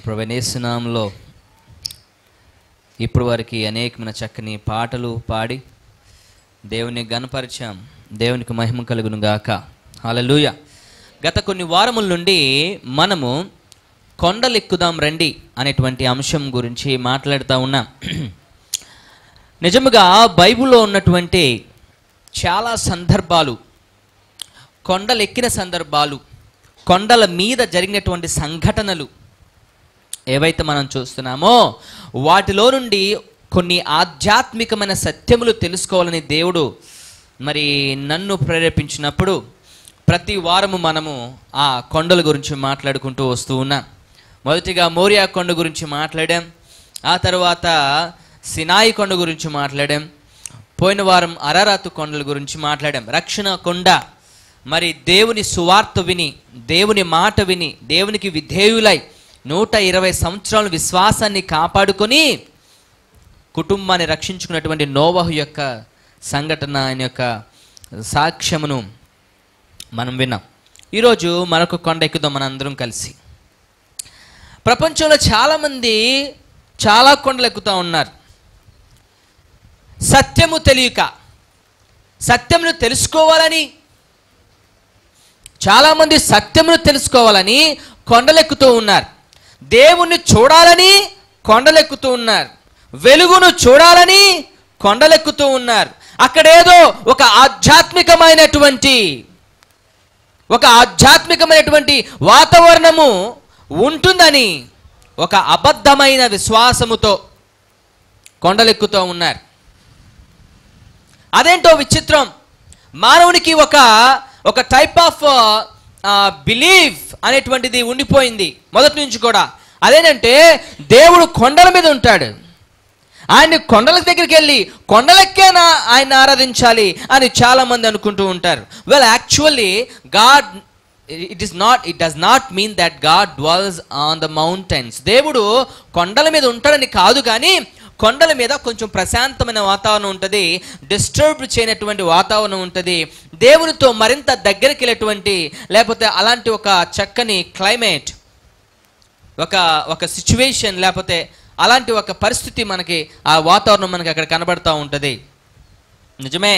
ప్రభువైన యేసు నామములో ఇప్పుడు వరకు అనేకమైన చక్కని పాటలు పాడి దేవుని ఘనపరిచాం. దేవునికి మహిమ కలుగును గాక. హల్లెలూయా. గత కొన్ని వారముల నుండి మనము కొండలెక్కుదాం రండి అనేటువంటి అంశం గురించి మాట్లాడుతూ ఉన్నాం. నిజముగా బైబిల్లో ఉన్నటువంటి చాలా సందర్భాలు, కొండలెక్కిన సందర్భాలు, కొండల మీద జరిగినటువంటి సంఘటనలు ఏవైతే మనం చూస్తున్నామో వాటిలో నుండి కొన్ని ఆధ్యాత్మికమైన సత్యములు తెలుసుకోవాలని దేవుడు మరి నన్ను ప్రేరేపించినప్పుడు ప్రతి వారము మనము ఆ కొండల గురించి మాట్లాడుకుంటూ వస్తూ ఉన్నాం. మొదటిగా మోరియా కొండ గురించి మాట్లాడాం, ఆ తర్వాత సినాయి కొండ గురించి మాట్లాడాం, పోయిన వారం అరారాతు కొండల గురించి మాట్లాడాం. రక్షణ కొండ, మరి దేవుని సువార్త విని, దేవుని మాట విని, దేవునికి విధేయులై 120 సంవత్సరాల విశ్వాసాన్ని కాపాడుకొని కుటుంబాన్ని రక్షించుకున్నటువంటి నోవహు యొక్క సంఘటన, ఆయన యొక్క సాక్ష్యమును మనం విన్నాం. ఈరోజు మరొక కొండ ఎక్కుదాం మనందరం కలిసి. ప్రపంచంలో చాలామంది చాలా కొండలు ఎక్కుతూ ఉన్నారు. సత్యము తెలియక, సత్యమును తెలుసుకోవాలని, చాలామంది సత్యమును తెలుసుకోవాలని కొండలెక్కుతూ ఉన్నారు. దేవుణ్ణి చూడాలని కొండలెక్కుతూ ఉన్నారు. వెలుగును చూడాలని కొండలెక్కుతూ ఉన్నారు. అక్కడేదో ఒక ఆధ్యాత్మికమైనటువంటి వాతావరణము ఉంటుందని ఒక అబద్ధమైన విశ్వాసముతో కొండలెక్కుతూ ఉన్నారు. అదేంటో విచిత్రం. మానవునికి ఒక టైప్ ఆఫ్ బిలీఫ్ అనేటువంటిది ఉండిపోయింది మొదటి నుంచి కూడా. అదేంటంటే దేవుడు కొండల మీద ఉంటాడు, ఆయన్ని కొండల దగ్గరికి వెళ్ళి కొండలెక్కేనా ఆయన ఆరాధించాలి అని చాలామంది అనుకుంటూ ఉంటారు. Well, actually God it does not mean that God dwells on the mountains. దేవుడు కొండల మీద ఉంటాడని కాదు, కానీ కొండల మీద కొంచెం ప్రశాంతమైన వాతావరణం ఉంటుంది, డిస్టర్బ్ చేయనటువంటి వాతావరణం ఉంటుంది, దేవునితో మరింత దగ్గరికి వెళ్ళేటువంటి, లేకపోతే అలాంటి ఒక చక్కని క్లైమేట్, ఒక సిచ్యువేషన్, లేకపోతే అలాంటి ఒక పరిస్థితి మనకి, ఆ వాతావరణం మనకి అక్కడ కనబడుతూ ఉంటుంది. నిజమే,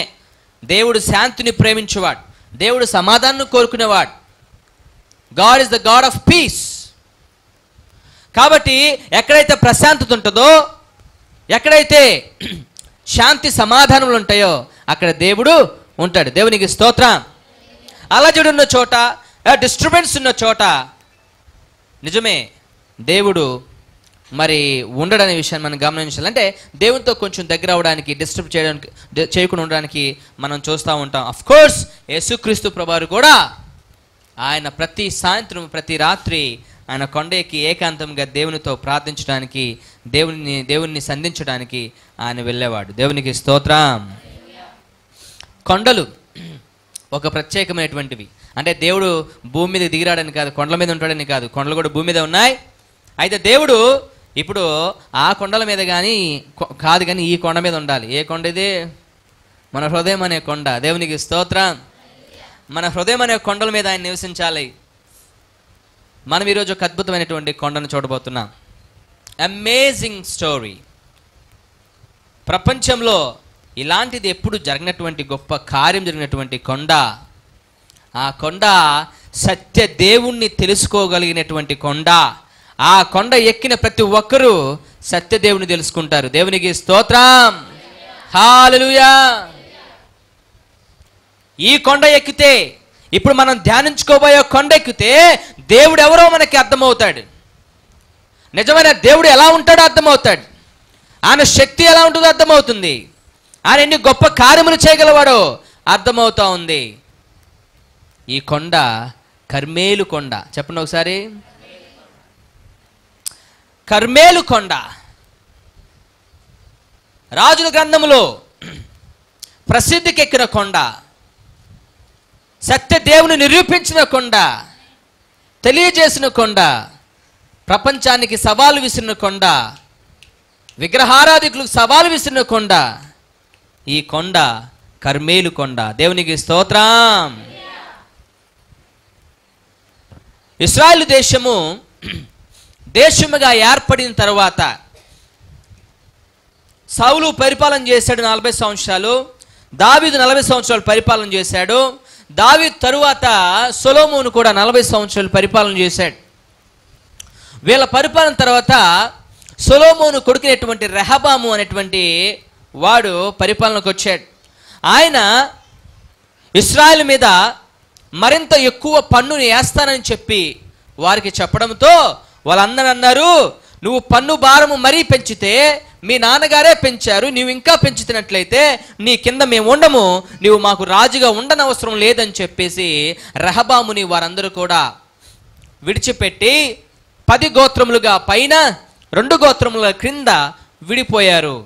దేవుడు శాంతిని ప్రేమించేవాడు, దేవుడు సమాధానం కోరుకునేవాడు. God is the God of peace. కాబట్టి ఎక్కడైతే ప్రశాంతత ఉంటుందో, ఎక్కడైతే శాంతి సమాధానములు ఉంటాయో అక్కడ దేవుడు ఉంటాడు. దేవునికి స్తోత్రం. అలజడి ఉన్న చోట, డిస్టర్బెన్స్ ఉన్న చోట నిజమే దేవుడు మరి ఉండడనే విషయాన్ని మనం గమనించాలి. అంటే దేవునితో కొంచెం దగ్గర అవడానికి, డిస్టర్బ్ చేయకుండా ఉండడానికి మనం చూస్తూ ఉంటాం. అఫ్ కోర్స్ యేసుక్రీస్తు ప్రభువారు కూడా ఆయన ప్రతి సాయంత్రం, ప్రతి రాత్రి ఆయన కొండ ఎక్కి ఏకాంతంగా దేవునితో ప్రార్థించడానికి, దేవుణ్ణి సంధించడానికి ఆయన వెళ్ళేవాడు. దేవునికి స్తోత్రం. కొండలు ఒక ప్రత్యేకమైనటువంటివి. అంటే దేవుడు భూమి మీద దిగిరాడని కాదు, కొండల మీద ఉంటాడని కాదు, కొండలు కూడా భూమి మీద ఉన్నాయి. అయితే దేవుడు ఇప్పుడు ఆ కొండల మీద కాదు కానీ ఈ కొండ మీద ఉండాలి. ఏ కొండ ఇది? మన హృదయం అనే కొండ. దేవునికి స్తోత్రం. మన హృదయం అనే కొండల మీద ఆయన నివసించాలి. మనం ఈరోజు ఒక అద్భుతమైనటువంటి కొండను చూడబోతున్నాం. Amazing story. ప్రపంచంలో ఇలాంటిది ఎప్పుడు జరిగినటువంటి గొప్ప కార్యం జరిగినటువంటి కొండ. ఆ కొండ సత్య దేవుణ్ణి తెలుసుకోగలిగినటువంటి కొండ. ఆ కొండ ఎక్కిన ప్రతి ఒక్కరూ సత్యదేవుని తెలుసుకుంటారు. దేవునికి స్తోత్రం. హల్లెలూయా. ఈ కొండ ఎక్కితే, ఇప్పుడు మనం ధ్యానించుకోబోయే కొండ ఎక్కితే దేవుడు ఎవరో మనకి అర్థమవుతాడు. నిజమైన దేవుడు ఎలా ఉంటాడో అర్థమవుతాడు. ఆయన శక్తి ఎలా ఉంటుందో అర్థమవుతుంది. ఆయన ఎన్ని గొప్ప కార్యములు చేయగలవాడో అర్థమవుతా ఉంది. ఈ కొండ కర్మేలు కొండ. చెప్పండి ఒకసారి. కర్మేలు కొండ. రాజుల గ్రంథములో ప్రసిద్ధికెక్కిన కొండ, సత్యదేవుని నిరూపించిన కొండ, తెలియజేసిన కొండ, ప్రపంచానికి సవాలు విసిరిన కొండ, విగ్రహారాధికులకు సవాలు విసిరిన కొండ. ఈ కొండ కర్మేలు కొండ. దేవునికి స్తోత్రం. ఇశ్రాయేలు దేశము దేశముగా ఏర్పడిన తర్వాత సౌలు పరిపాలన చేశాడు 40 సంవత్సరాలు, దావీదు 40 సంవత్సరాలు పరిపాలన చేశాడు. దావీదు తరువాత సొలొమోను కూడా 40 సంవత్సరాలు పరిపాలన చేశాడు. వీళ్ళ పరిపాలన తర్వాత సొలొమోను కొడుకునేటువంటి రెహబాము అనేటువంటి వాడు పరిపాలనకు వచ్చాడు. ఆయన ఇశ్రాయేలు మీద మరింత ఎక్కువ పన్నుని వేస్తానని చెప్పి వారికి చెప్పడంతో వాళ్ళందరూ అన్నారు, నువ్వు పన్ను భారము మరీ పెంచితే, మీ నాన్నగారే పెంచారు, నువ్వు ఇంకా పెంచుతున్నట్లయితే నీ కింద మేము ఉండము, నువ్వు మాకు రాజుగా ఉండనవసరం లేదని చెప్పేసి రెహబాముని వారందరూ కూడా విడిచిపెట్టి 10 గోత్రములుగా పైన 2 గోత్రముల క్రింద విడిపోయారు.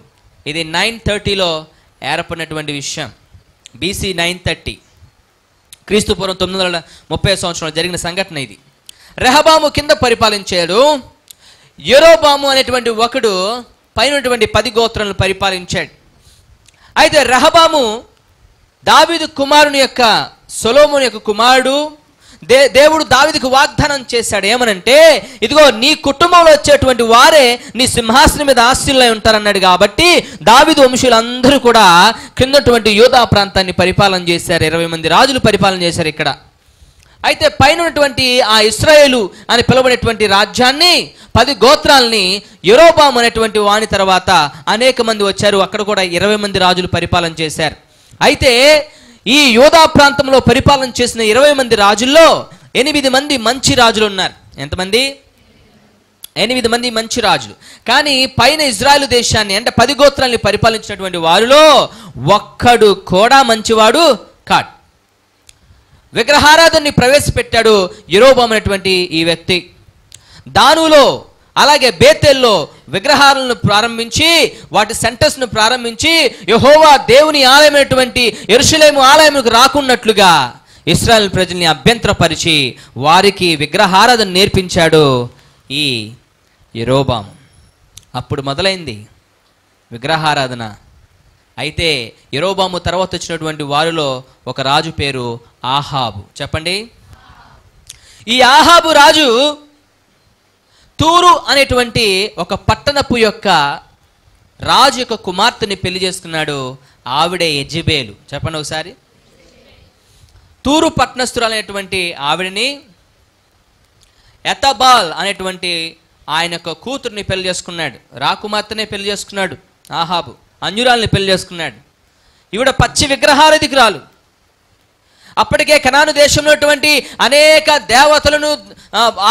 ఇది 930లో ఏర్పడినటువంటి విషయం. బీసీ 930, క్రీస్తుపూర్వం 930 సంవత్సరంలో జరిగిన సంఘటన ఇది. రెహబాము కింద పరిపాలించాడు. యెరోబాము అనేటువంటి ఒకడు పైనటువంటి 10 గోత్రాలను పరిపాలించాడు. అయితే రెహబాము దావీదు కుమారుని యొక్క సొలొమోను యొక్క కుమారుడు. దేవుడు దావీదుకు వాగ్దానం చేశాడు ఏమనంటే, ఇదిగో నీ కుటుంబంలో వచ్చేటువంటి వారే నీ సింహాసనం మీద ఆశీనులై ఉంటారన్నాడు. కాబట్టి దావీదు వంశీయులందరూ కూడా క్రిందటువంటి యూదా ప్రాంతాన్ని పరిపాలన చేశారు. 20 మంది రాజులు పరిపాలన చేశారు ఇక్కడ. అయితే పైన ఉన్నటువంటి ఆ ఇశ్రాయేలు అని పిలువబడేటువంటి రాజ్యాన్ని 10 గోత్రాలని యెరోబాము అనేటువంటి వాని తర్వాత అనేక మంది వచ్చారు. అక్కడ కూడా 20 మంది రాజులు పరిపాలన చేశారు. అయితే ఈ యూదా ప్రాంతంలో పరిపాలన చేసిన 20 మంది రాజుల్లో 8 మంది మంచి రాజులు ఉన్నారు. ఎంతమంది? 8 మంది మంచి రాజులు. కానీ పైన ఇజ్రాయెలు దేశాన్ని అంటే 10 గోత్రాలని పరిపాలించినటువంటి వారిలో ఒక్కడు కూడా మంచివాడు కాడు. విగ్రహారాధనని ప్రవేశపెట్టాడు యెరోబాము అనేటువంటి ఈ వ్యక్తి. దానులో అలాగే బేతేల్లో విగ్రహాలను ప్రారంభించి వాటి సెంటర్స్ను ప్రారంభించి యెహోవా దేవుని ఆలయమైనటువంటి యెరూషలేము ఆలయముకు రాకున్నట్లుగా ఇశ్రాయేలు ప్రజల్ని అభ్యంతరపరిచి వారికి విగ్రహారాధన నేర్పించాడు ఈ యెరోబాము. అప్పుడు మొదలైంది విగ్రహారాధన. అయితే యెరోబాము తర్వాత వచ్చినటువంటి వారిలో ఒక రాజు పేరు ఆహాబు. చెప్పండి. ఈ ఆహాబు రాజు తూరు అనేటువంటి ఒక పట్టణపు యొక్క రాజు యొక్క కుమార్తెని పెళ్లి చేసుకున్నాడు. ఆవిడే యెజెబెలు. చెప్పండి ఒకసారి. తూరు పట్టణస్థురాలైనటువంటి ఆవిడని ఎతబాల్ అనేటువంటి ఆయన యొక్క కూతుర్ని పెళ్లి చేసుకున్నాడు. రాకుమార్తెనే పెళ్లి చేసుకున్నాడు ఆహాబు. అన్యురాల్ని పెళ్లి చేసుకున్నాడు. ఈవిడ పచ్చి విగ్రహారాధికురాలు. అప్పటికే కనాను దేశంలో అనేక దేవతలను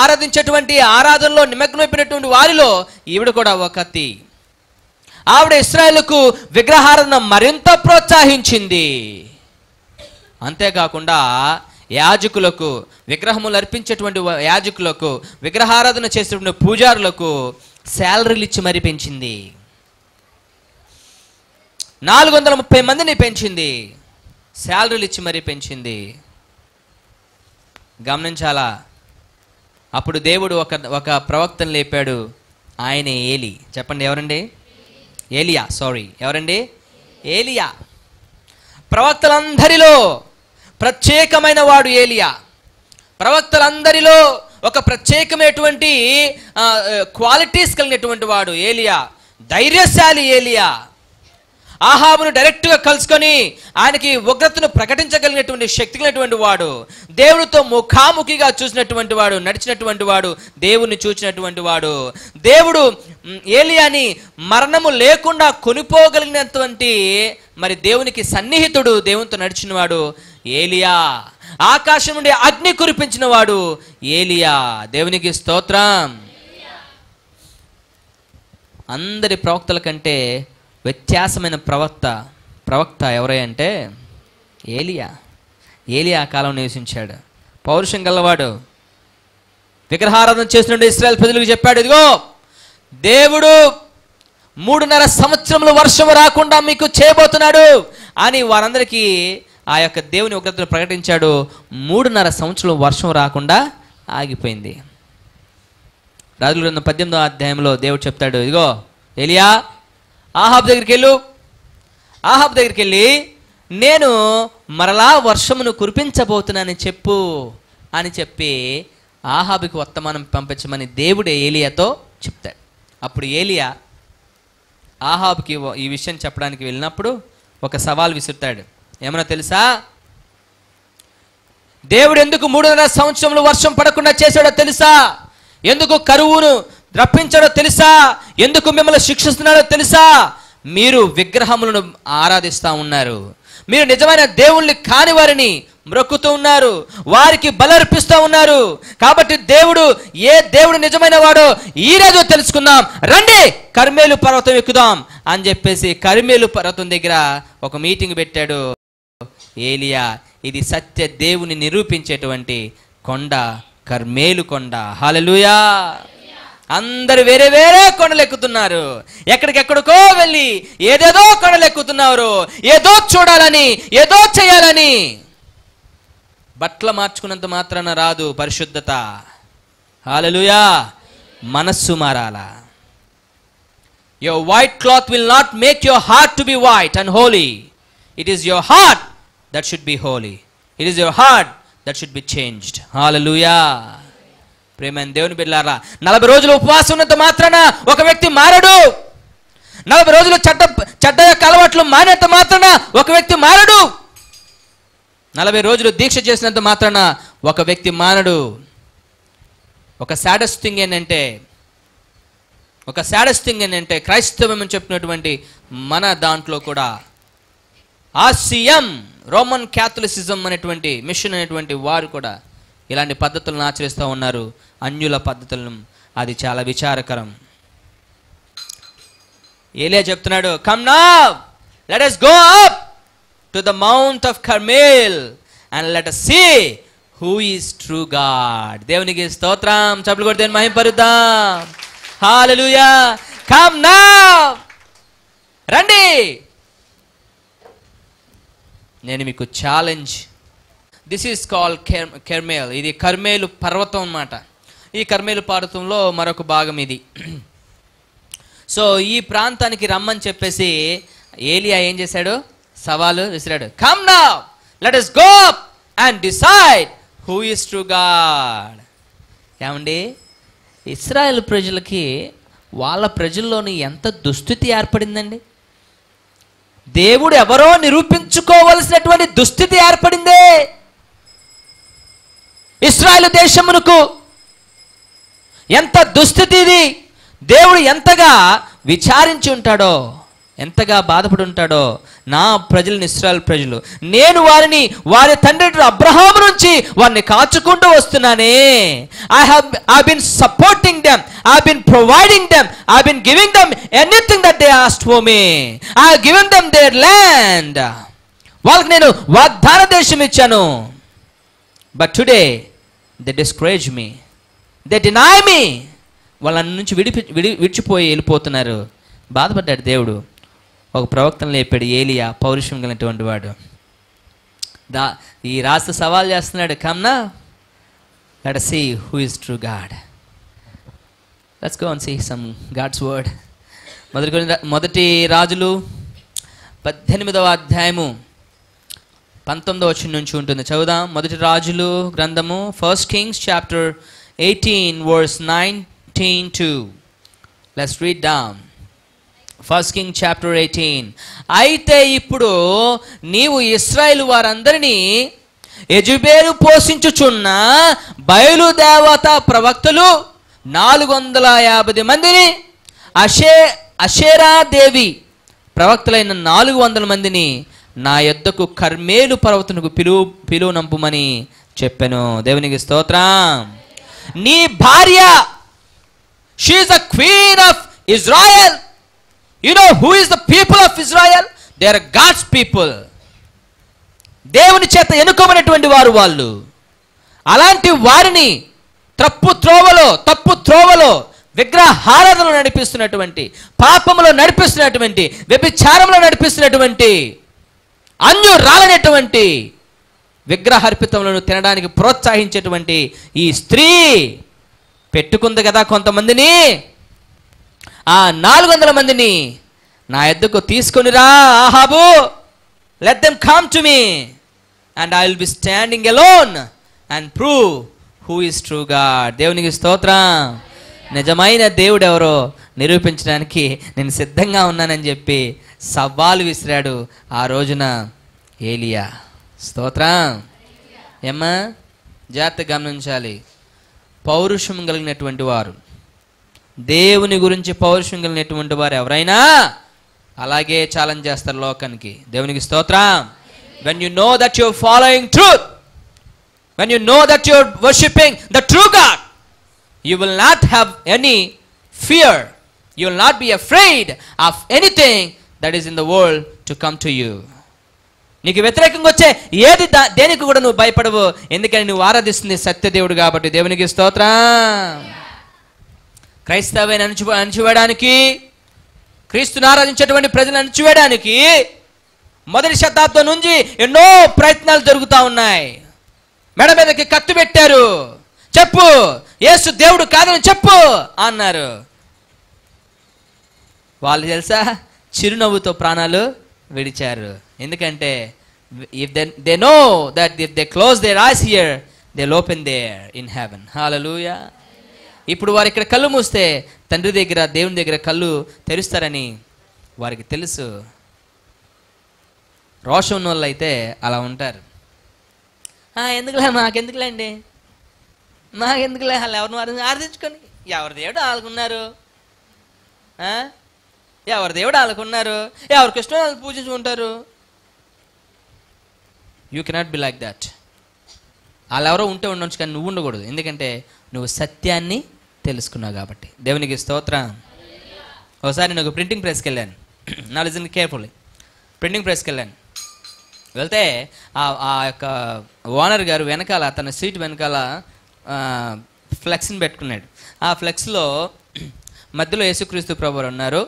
ఆరాధించేటువంటి ఆరాధనలో నిమగ్నమైపోయినటువంటి వారిలో ఈవిడ కూడా ఒకటి. ఆవిడ ఇశ్రాయేలుకు విగ్రహారాధన మరింత ప్రోత్సహించింది. అంతేకాకుండా యాజకులకు, విగ్రహములు అర్పించేటువంటి యాజకులకు, విగ్రహారాధన చేసేటువంటి పూజారులకు శాలరీలు ఇచ్చి మరీ పెంచింది. 430 మందిని పెంచింది. శాలరీలు ఇచ్చి మరీ పెంచింది. గమనించాలా. అప్పుడు దేవుడు ఒక ప్రవక్తను లేపాడు. ఆయనే ఏలి. చెప్పండి ఎవరండి? ఏలియా. ఎవరండి? ఏలియా. ప్రవక్తలందరిలో ప్రత్యేకమైన వాడు ఏలియా. ప్రవక్తలందరిలో ఒక ప్రత్యేకమైనటువంటి క్వాలిటీస్ కలిగినటువంటి వాడు ఏలియా. ధైర్యశాలి ఏలియా. ఆహాబును డైరెక్ట్గా కలుసుకొని ఆయనకి ఉగ్రతను ప్రకటించగలిగినటువంటి శక్తి కలిగినటువంటి వాడు. దేవుడితో ముఖాముఖిగా చూసినటువంటి వాడు, నడిచినటువంటి వాడు, దేవుణ్ణి చూసినటువంటి వాడు. దేవుడు ఏలియాని మరణము లేకుండా కొనిపోగలిగినటువంటి మరి దేవునికి సన్నిహితుడు, దేవునితో నడిచిన వాడు ఏలియా. ఆకాశం నుండి అగ్ని కురిపించిన వాడు ఏలియా. దేవునికి స్తోత్రం. అందరి ప్రవక్తల కంటే వ్యత్యాసమైన ప్రవక్త ఎవరై అంటే ఏలియా. ఏలియా కాలం నివసించాడు. పౌరుషం గలవాడు. విగ్రహారాధన చేస్తున్న ఇశ్రాయేల్ ప్రజలకు చెప్పాడు, ఇదిగో దేవుడు 3.5 సంవత్సరములు వర్షం రాకుండా మీకు చేయబోతున్నాడు అని వారందరికీ ఆ యొక్క దేవుని ఉగ్రతను ప్రకటించాడు. 3.5 సంవత్సరం వర్షం రాకుండా ఆగిపోయింది. రాజుల గ్రంథం 18వ అధ్యాయంలో దేవుడు చెప్తాడు, ఇదిగో ఏలియా ఆహాబ్ దగ్గరికి వెళ్ళు. ఆహాబ్ దగ్గరికి వెళ్ళి నేను మరలా వర్షమును కురిపించబోతున్నానని చెప్పు అని చెప్పి ఆహాబుకి వర్తమానం పంపించమని దేవుడే ఏలియాతో చెప్తాడు. అప్పుడు ఏలియా ఆహాబుకి ఈ విషయం చెప్పడానికి వెళ్ళినప్పుడు ఒక సవాల్ విసురుతాడు. ఏమన్నా తెలుసా? దేవుడు ఎందుకు 3.5 సంవత్సరములు వర్షం పడకుండా చేశాడో తెలుసా? ఎందుకు కరువును రప్పించాడో తెలుసా? ఎందుకు మిమ్మల్ని శిక్షిస్తున్నాడో తెలుసా? మీరు విగ్రహములను ఆరాధిస్తూ ఉన్నారు. మీరు నిజమైన దేవుళ్ళని కాని వారిని మ్రొక్కుతూ ఉన్నారు, వారికి బలర్పిస్తూ ఉన్నారు. కాబట్టి ఏ దేవుడు నిజమైన వాడో ఈరోజు తెలుసుకుందాం, రండి కర్మేలు పర్వతం ఎక్కుదాం అని చెప్పేసి కర్మేలు పర్వతం దగ్గర ఒక మీటింగ్ పెట్టాడు ఏలియా. ఇది సత్య దేవుని నిరూపించేటువంటి కొండ, కర్మేలు కొండ. హల్లెలూయా. అందరు వేరే వేరే కొండలు ఎక్కుతున్నారు, ఎక్కడికెక్కడికో వెళ్ళి ఏదేదో కొండలు ఎక్కుతున్నారు, ఏదో చూడాలని, ఏదో చేయాలని. బట్టలు మార్చుకున్నంత మాత్రాన రాదు పరిశుద్ధత. హల్లెలూయా. మనస్సు మారాలా. Your white cloth will not make your heart to be white and holy. It is your heart that should be holy. It is your heart that should be changed. Hallelujah. ప్రేమైన దేవుని బిడ్డలారా, 40 రోజులు ఉపవాసం ఉన్నంత మాత్రాన ఒక వ్యక్తి మారడు. 40 రోజులు చెడ్డ యొక్క అలవాట్లు మానేంత మాత్రాన ఒక వ్యక్తి మారడు. 40 రోజులు దీక్ష చేసినంత మాత్రాన ఒక వ్యక్తి మానడు. ఒక సాడెస్ట్ థింగ్ ఏంటంటే క్రైస్తవం అని చెప్పినటువంటి మన దాంట్లో కూడా ఆసియం రోమన్ క్యాథలిసిజం అనేటువంటి మిషన్ అనేటువంటి వారు కూడా ఇలాంటి పద్ధతులను ఆచరిస్తూ ఉన్నారు, అన్యుల పద్ధతులను. అది చాలా విచారకరం. ఏలియా చెప్తున్నాడు, come now let us go up to the mount of Carmel and let us see who is true God. దేవునికి స్తోత్రం. చప్పట్లు కొట్టి దేవుని మహిమపరుద్దాం. హల్లెలూయా. కమ్ నౌ, రండి. నేను మీకు challenge. This is called Carmel. ఇది కర్మేలు పర్వతం అన్నమాట. ఈ కర్మేలు పర్వతంలో మరొక భాగం ఇది. సో ఈ ప్రాంతానికి రమ్మని చెప్పేసి ఏలియా ఏం చేశాడు? సవాలు విసిరాడు. Come now let us go up and decide who is true God. ఏమండి, ఇశ్రాయేల్ ప్రజలకి వాళ్ళ ప్రజల్లోని ఎంత దుస్థితి ఏర్పడిందండి. దేవుడు ఎవరో నిరూపించుకోవలసినటువంటి దుస్థితి ఏర్పడిందే ఇశ్రాయేలు దేశమునకు. ఎంత దుస్థితి ఇది. దేవుడు ఎంతగా విచారించి ఉంటాడో, ఎంతగా బాధపడి ఉంటాడో. నా ప్రజలను, ఇశ్రాయేల్ ప్రజలు, నేను వారిని వారి తండ్రి అబ్రహాము నుంచి వారిని కాచుకుంటూ వస్తున్నానే. I've been supporting them, I've been providing them, I've been giving them anything that they asked for me. I have given them their land. వాళ్ళకి నేను వాగ్దాన దేశం ఇచ్చాను. But today they discourage me, they deny me. వాళ్ళ నుంచి విడిచిపోయి వెళ్ళిపోతున్నారు. బాధపడ్డాడు దేవుడు. ఒక ప్రవక్తను లేపాడు ఏలియా, పౌరుషం కలిగినటువంటి వాడు. ఈ రాజు సవాల్ చేస్తున్నాడు, come now let us see who is true God. Let's go and see some God's word. మొదటి రాజులు 18వ అధ్యాయము 19వ వచనం నుంచి ఉంటుంది. చదువుదాం. మొదటి రాజులు గ్రంథము, 1 Kings chapter 18 verse 19-2. Let's read down. 1 Kings chapter 18. అయితే ఇప్పుడు నీవు ఇశ్రాయేలు వారందరినీ యెజెబెలు పోషించుచున్న బయలుదేవత ప్రవక్తలు 450 మందిని, అషేరాదేవి ప్రవక్తలైన 400 మందిని నా యొద్దకు కర్మేలు పర్వతమునకు పిలువనంపుమని చెప్పెను. దేవునికి స్తోత్రం. నీ భార్య, she is the queen of Israel. You know who is the people of Israel? They are God's people. దేవుని చేత ఎన్నుకోబడినటువంటి వారు వాళ్ళు. అలాంటి వారిని తప్పు త్రోవలో విగ్రహారాధనలో నడిపిస్తున్నటువంటి, పాపములో నడిపిస్తున్నటువంటి, వ్యభిచారంలో నడిపిస్తున్నటువంటి, అన్యురాలైనటువంటి విగ్రహార్పితములను తినడానికి ప్రోత్సహించేటువంటి ఈ స్త్రీ పెట్టుకుంది కదా కొంతమందిని. ఆ 400 మందిని నా యొద్దకు తీసుకొనిరా ఆహాబు. Let them come to me and I will be standing alone and prove who is true God. దేవునికి స్తోత్రం. నిజమైన దేవుడు ఎవరో నిరూపించడానికి నేను సిద్ధంగా ఉన్నానని చెప్పి సవాలు విసిరాడు ఆ రోజున ఏలియా. స్తోత్రం. ఏమ్మా జాగ్రత్తగా గమనించాలి. పౌరుషం కలిగినటువంటి వారు, దేవుని గురించి పౌరుషం కలిగినటువంటి వారు ఎవరైనా అలాగే ఛాలెంజ్ చేస్తారు లోకానికి. దేవునికి స్తోత్రం. when you know that you're following truth, when you know that you're worshiping the true God, you will not have any fear, you will not be afraid of anything that is in the world to come to you. నీకు వ్యతిరేకంగా వచ్చే ఏది దేనికి కూడా నువ్వు భయపడవు, ఎందుకని నువ్వు ఆరాధిస్తుంది సత్యదేవుడు కాబట్టి. దేవునికి స్తోత్రం. క్రైస్తవాన్ని అణచివేయడానికి, క్రీస్తుని ఆరాధించేటువంటి ప్రజలను అణచివేయడానికి మొదటి శతాబ్దం నుంచి ఎన్నో ప్రయత్నాలు జరుగుతూ ఉన్నాయి. మెడ మీదకి కత్తి పెట్టారు, చెప్పు యేసు దేవుడు కాదని చెప్పు అన్నారు. వాళ్ళు తెలుసా చిరునవ్వుతో ప్రాణాలు విడిచారు. ఎందుకంటే if they know that if they close their eyes here, they'll open there in heaven. Hallelujah. ఇప్పుడు వారు ఇక్కడ కళ్ళు మూస్తే తండ్రి దగ్గర, దేవుని దగ్గర కళ్ళు తెరుస్తారని వారికి తెలుసు. రోషం ఉన్న వాళ్ళు అయితే అలా ఉంటారు. ఎందుకులే, మాకెందుకులే అండి, మాకెందుకులే, వాళ్ళు ఎవరిని ఆరాధించుకొని ఎవరి దేవుడు వాళ్ళకున్నారు, ఎవరి దేవుడు వాళ్ళకున్నారు, ఎవరికి ఇష్టం వాళ్ళు పూజించుకుంటారు. You cannot be like that. వాళ్ళు ఎవరో ఉంటే ఉండొచ్చు కానీ నువ్వు ఉండకూడదు. ఎందుకంటే నువ్వు సత్యాన్ని తెలుసుకున్నావు కాబట్టి. దేవునికి స్తోత్రం. ఒకసారి నేను ఒక ప్రింటింగ్ ప్రెస్కి వెళ్ళాను. నా లిజన్ కేర్ఫుల్లీ. ప్రింటింగ్ ప్రెస్కి వెళ్ళాను. వెళ్తే ఆ యొక్క ఓనర్ గారు వెనకాల, తన సీట్ వెనకాల ఫ్లెక్స్ని పెట్టుకున్నాడు. ఆ ఫ్లెక్స్లో మధ్యలో యేసుక్రీస్తు ప్రభువారు ఉన్నారు,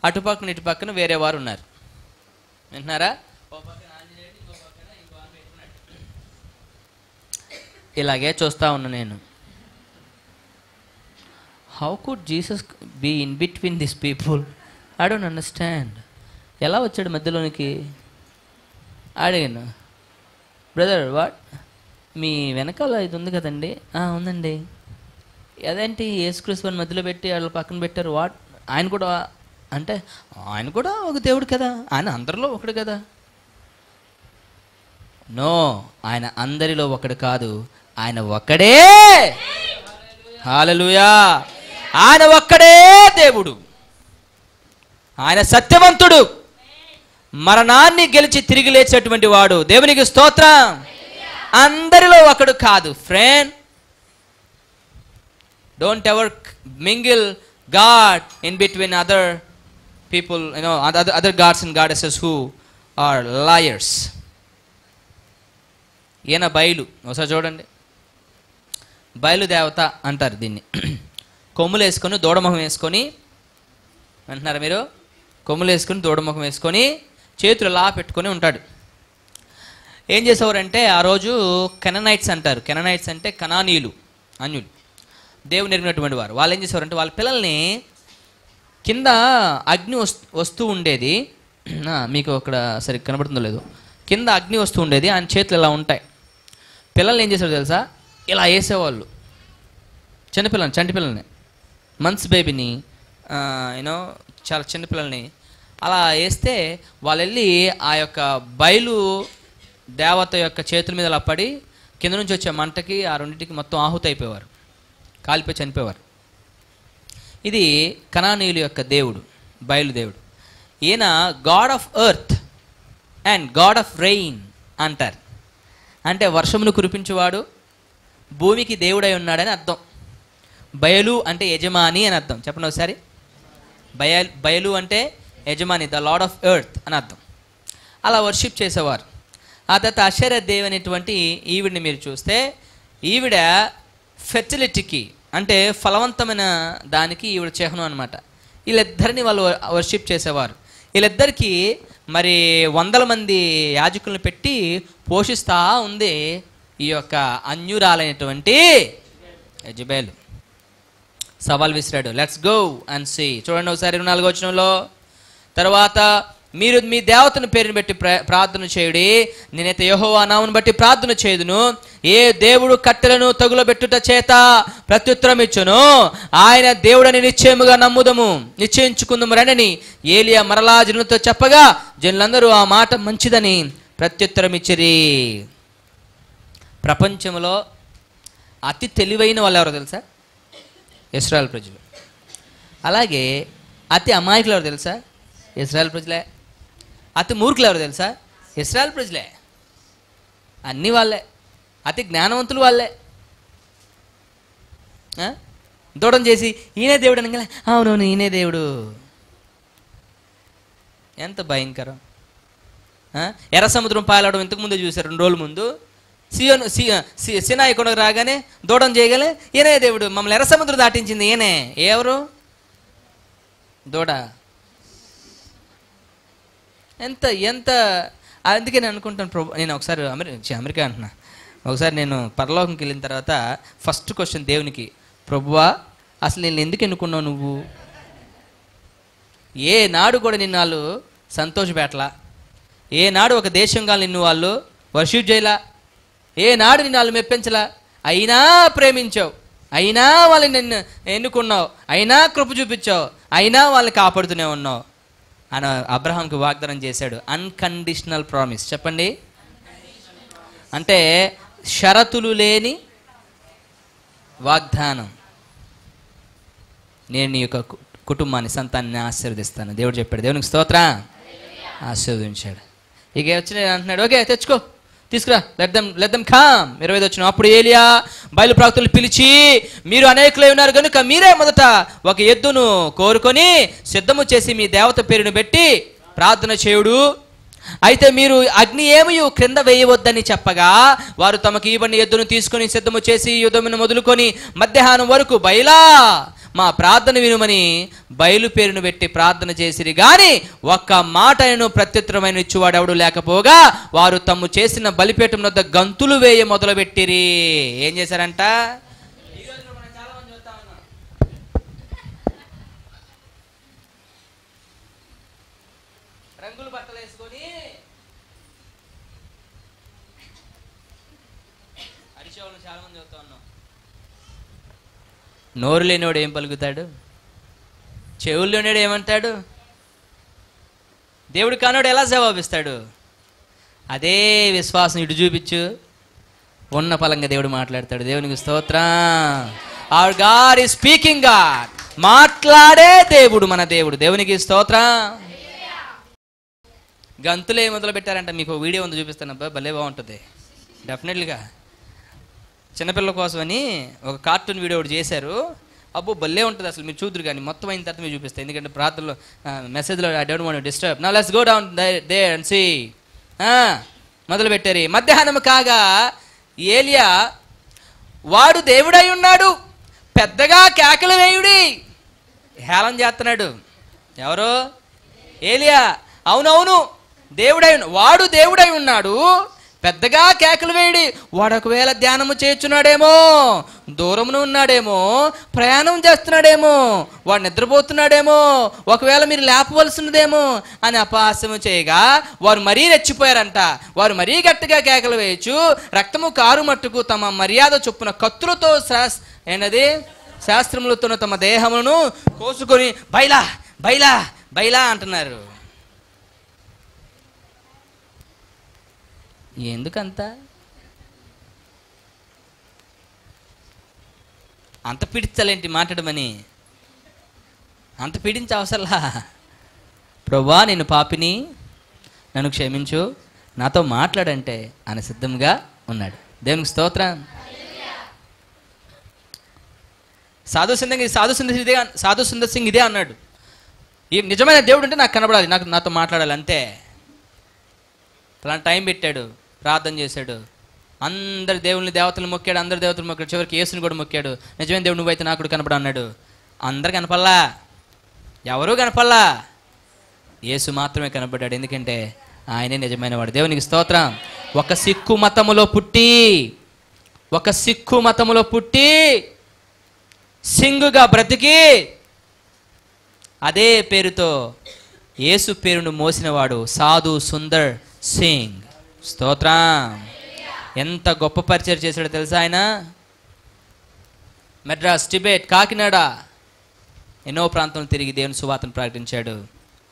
అటుపక్కన ఇటుపక్కన వేరే వారు ఉన్నారు. వింటున్నారా? ఇలాగే చూస్తూ ఉన్నా నేను. How could Jesus be in between this people? I don't understand. ఎలా వచ్చాడు మధ్యలోనికి? అడిగాను, బ్రదర్ వాట్, మీ వెనకాల ఇది ఉంది కదండి. ఉందండి. అదేంటి యేసుక్రీస్తుని మధ్యలో పెట్టి వాళ్ళు పక్కన పెట్టారు? వాట్, ఆయన కూడా అంటే ఆయన కూడా ఒక దేవుడు కదా, ఆయన అందరిలో ఒకడు కదా. నో, ఆయన అందరిలో ఒకడు కాదు, ఆయన ఒక్కడే. హల్లెలూయా. ఆయన ఒక్కడే దేవుడు. ఆయన సత్యవంతుడు, మరణాన్ని గెలిచి తిరిగి లేచేటువంటి వాడు. దేవునికి స్తోత్రం. అందరిలో ఒకడు కాదు. Friend, don't ever mingle God in between other people, other gods and goddesses who are liars. ఈయన బయలు, ఒకసారి చూడండి. బయలు దేవత అంటారు దీన్ని. కొమ్ములు వేసుకొని దూడముఖం వేసుకొని, అంటున్నారా మీరు? కొమ్ములు వేసుకొని దూడముఖం వేసుకొని చేతులు లా పెట్టుకొని ఉంటాడు. ఏం చేసేవారంటే ఆ రోజు కెననైట్స్ అంటారు. కెననైట్స్ అంటే కనానీయులు, అన్యులు, దేవుని ఎరిగినటువంటి వారు. వాళ్ళు ఏం చేసేవారంటే వాళ్ళ పిల్లల్ని కింద అగ్ని వస్తూ ఉండేది. మీకు అక్కడ సరిగ్గా కనబడుతుందో లేదో, కింద అగ్ని వస్తూ ఉండేది, ఆయన చేతులు ఇలా ఉంటాయి. పిల్లల్ని ఏం చేసేవారు తెలుసా? ఇలా వేసేవాళ్ళు. చిన్నపిల్లల్ని, చంటి పిల్లల్ని, మంత్స్ బేబీని, చాలా చిన్నపిల్లల్ని అలా వేస్తే వాళ్ళు వెళ్ళి ఆ యొక్క బయలు దేవత యొక్క చేతుల మీద అలా పడి కింద నుంచి వచ్చే మంటకి ఆ రెండింటికి మొత్తం ఆహుతి అయిపోయేవారు, కాలిపోయి చనిపోయేవారు. ఇది కనానీయుల యొక్క దేవుడు, బయలుదేవుడు. ఈయన God of earth and God of rain అంటారు. అంటే వర్షమును కురిపించేవాడు, భూమికి దేవుడై ఉన్నాడని అర్థం. బయలు అంటే యజమాని అని అర్థం. చెప్పండి ఒకసారి. బయలు అంటే యజమాని, ద లార్డ్ ఆఫ్ ఎర్త్ అని అర్థం. అలా వర్షిప్ చేసేవారు. ఆ తర్వాత అషేరా దేవి అనేటువంటి ఈవిడిని మీరు చూస్తే, ఈవిడ ఫెర్టిలిటీకి అంటే ఫలవంతమైన దానికి ఈవిడ చిహ్నం అనమాట. వీళ్ళిద్దరిని వాళ్ళు వర్షిప్ చేసేవారు. వీళ్ళిద్దరికీ మరి 100 మంది యాజకులను పెట్టి పోషిస్తూ ఉంది ఈ యొక్క అన్యురాలైనటువంటి యెజబెలు. సవాల్ విసిరాడు. Let's go and see. చూడండి ఒకసారి 24వ వచనంలో, తర్వాత మీరు మీ దేవతను పేరుని బట్టి ప్రార్థన చేయుడి, నేనైతే యెహోవా నామమును బట్టి ప్రార్థన చేయుదును. ఏ దేవుడు కట్టెలను తగులబెట్టుట చేత ప్రత్యుత్తరం ఇచ్చును, ఆయన దేవుడని నిశ్చయముగా నమ్ముదము, నిశ్చయించుకుందాము రండని ఏలియా మరలా జనులతో చెప్పగా జనులందరూ ఆ మాట మంచిదని ప్రత్యుత్తరం ఇచ్చిరి. ప్రపంచంలో అతి తెలివైన వాళ్ళు ఎవరో తెలుసా? ఇశ్రాయేల్ ప్రజలు. అలాగే అతి అమాయకులు ఎవరు తెలుసా? ఇశ్రాయేల్ ప్రజలే. అతి మూర్ఖులు ఎవరు తెలుసా? ఇశ్రాయేల్ ప్రజలే. అన్నీ వాళ్ళే. అతి జ్ఞానవంతులు వాళ్ళే. దూడం చేసి ఈయనే దేవుడు అనగా అవునవును ఈయనే దేవుడు. ఎంత భయంకరం. ఎర్ర సముద్రం పాలవడం ఇంతకుముందే చూశారు, 2 రోజుల ముందు. సినాయి కొండకు రాగానే దూడం చేయగలే ఈయనే దేవుడు, మమ్మల్ని ఎర్ర సముద్రం దాటించింది ఈయనే. ఎవరు? దూడ. ఎంత ఎంత అందుకే నేను అనుకుంటాను, నేను ఒకసారి అమెరికా అంటున్నా, ఒకసారి నేను పరలోకంకి వెళ్ళిన తర్వాత ఫస్ట్ క్వశ్చన్ దేవునికి, ప్రభువా అసలు నేను ఎందుకు ఎన్నుకున్నావు నువ్వు? ఏ నాడు కూడా నిన్ను వాళ్ళు సంతోషపెట్టలా, ఏ నాడు ఒక దేశంగా నిన్ను వాళ్ళు వర్షిప్ చేయలా, ఏ నాడు నిన్ను వాళ్ళు మెప్పించలా, అయినా ప్రేమించావు, అయినా వాళ్ళని నిన్ను ఎన్నుకున్నావు, అయినా కృప చూపించావు, అయినా వాళ్ళని కాపాడుతూనే ఉన్నావు అని అబ్రహాంకి వాగ్దానం చేశాడు. Unconditional promise. చెప్పండి. అంటే షరతులు లేని వాగ్దానం. నేను నీ యొక్క కుటుంబాన్ని, సంతానాన్ని ఆశీర్వదిస్తాను దేవుడు చెప్పాడు. దేవునికి స్తోత్రం. ఆశీర్వదించాడు. ఇక వచ్చిన అంటున్నాడు, ఓకే తెచ్చుకో, తీసుకురా, లెట్ దెమ్ కమ్. 20 వచ్చిన అప్పుడు ఏలియా బయలు ప్రవక్తలు పిలిచి, మీరు అనేకులై ఉన్నారు కనుక మీరే మొదట ఒక ఎద్దును కోరుకొని సిద్ధము చేసి మీ దేవత పేరును పెట్టి ప్రార్థన చేయుడు. అయితే మీరు అగ్ని ఏమీ క్రింద వేయవద్దని చెప్పగా వారు తమకు ఇవ్వని ఎద్దును తీసుకొని సిద్ధము చేసి యుద్ధమును మొదలుకొని మధ్యాహ్నం వరకు బయలా మా ప్రార్థన వినుమని బయలు పేరును పెట్టి ప్రార్థన చేసిరి గాని ఒక్క మాటను ప్రత్యుత్తరమైన ఇచ్చువాడు ఎవడు లేకపోగా వారు తమ్ము చేసిన బలిపీఠం వద్ద గంతులు వేయ మొదలుపెట్టిరి. ఏం చేశారంట? రంగులు బట్టలు వేసుకొని అరిచేవాళ్ళు చాలా మంది చెప్తా ఉన్నాం. నోరు లేనివాడు ఏం పలుకుతాడు? చెవులు లేనివాడు ఏమంటాడు? దేవుడు కానోడు ఎలా జవాబిస్తాడు? అదే విశ్వాసం ఇటు చూపించు, ఉన్న పలంగా దేవుడు మాట్లాడతాడు. దేవునికి స్తోత్రం. Hour God is speaking God. మాట్లాడే దేవుడు మన దేవుడు. దేవునికి స్తోత్రం. గంతులే మొదలు పెట్టారంట. మీకు వీడియో ఉంది, చూపిస్తాను. అబ్బా భలే బాగుంటుంది. డెఫినెట్లీగా చిన్నపిల్లల కోసమని ఒక కార్టూన్ వీడియో ఒకటి చేశారు. అబ్బో భలే ఉంటుంది అసలు, మీరు చూద్దరు కానీ మొత్తం అయిన తర్వాత మీరు చూపిస్తాను. ఎందుకంటే ప్రార్థనలో మెసేజ్లో I don't want to disturb. Now let's go down there and see. మొదలు పెట్టారు. మధ్యాహ్నం కాగా ఏలియా వాడు దేవుడై ఉన్నాడు, పెద్దగా కేకలు వేయుడి. హేళన చేస్తున్నాడు. ఎవరు? ఏలియా. అవునవును వాడు దేవుడై ఉన్నాడు, పెద్దగా కేకలు వేయడి. వాడు ఒకవేళ ధ్యానము చేస్తున్నాడేమో, దూరమున ఉన్నాడేమో, ప్రయాణం చేస్తున్నాడేమో, వాడు నిద్రపోతున్నాడేమో, ఒకవేళ మీరు లేపవలసినదేమో అని అపహాస్యము చేయగా వారు మరీ రెచ్చిపోయారంట. వారు మరీ గట్టిగా కేకలు వేయచ్చు, రక్తము కారు మట్టుకు తమ మర్యాద చొప్పున కత్తులతో శాస్త్రములతో తమ దేహమును కోసుకొని బైలా బైలా బైలా అంటున్నారు. ఎందుకంత అంత పీడించాలేంటి మాట్లాడమని? అంత పీడించే అవసరంలా. ప్రభువా నేను పాపిని, నన్ను క్షమించు, నాతో మాట్లాడంటే ఆయన సిద్ధంగా ఉన్నాడు. దేవునికి స్తోత్రం. సాధు సుందర్ సింగ్ ఇదే అన్నాడు, ఈ నిజమైన దేవుడు అంటే నాకు కనబడాలి, నాతో మాట్లాడాలి అంతే. అలాంటి టైం పెట్టాడు, ప్రార్థన చేశాడు, అందరి దేవుని దేవతలు మొక్కాడు, అందరి దేవతలు మొక్కాడు, చివరికి యేసుని కూడా మొక్కాడు. నిజమైన దేవుడు నువ్వైతే నాకు కూడా కనపడ అన్నాడు. అందరు కనపల్లా, ఎవరూ కనపల్లా, యేసు మాత్రమే కనపడ్డాడు. ఎందుకంటే ఆయనే నిజమైన వాడు. దేవునికి స్తోత్రం. ఒక సిక్కు మతములో పుట్టి సింగుగా బ్రతికి అదే పేరుతో యేసు పేరును మోసినవాడు సాధు సుందర్ సింగ్. స్తోత్రం. ఎంత గొప్ప పరిచయం చేశాడో తెలుసా ఆయన? మెడ్రాస్, టిబెట్, కాకినాడ ఎన్నో ప్రాంతం తిరిగి దేవుని సువార్తను ప్రకటించాడు.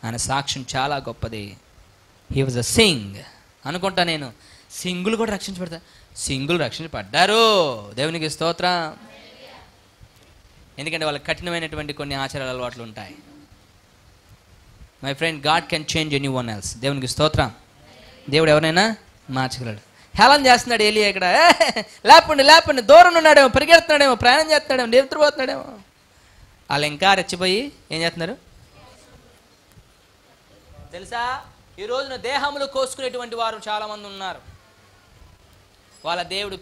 ఆయన సాక్ష్యం చాలా గొప్పది. హీ వాజ్ అ సింగ్ అనుకుంటా నేను. సింగులు కూడా రక్షించబడతారు. సింగులు రక్షించబడ్డారు. దేవునికి స్తోత్రం. ఎందుకంటే వాళ్ళకి కఠినమైనటువంటి కొన్ని ఆచారాల అలవాట్లు ఉంటాయి. My friend, God can change any one else. దేవునికి స్తోత్రం. దేవుడు ఎవరైనా మార్చగలడు. హేళన చేస్తున్నాడు ఏలియా ఇక్కడ. లేపండి లేపండి, దూరం ఉన్నాడేమో, పరిగెడుతున్నాడేమో, ప్రయాణం చేస్తున్నాడేమో, నిద్రపోతున్నాడేమో. వాళ్ళు ఇంకా రెచ్చిపోయి ఏం చేస్తున్నారు తెలుసా? ఈ రోజున దేహములు కోసుకునేటువంటి వారు చాలామంది ఉన్నారు. వాళ్ళ దేవుడి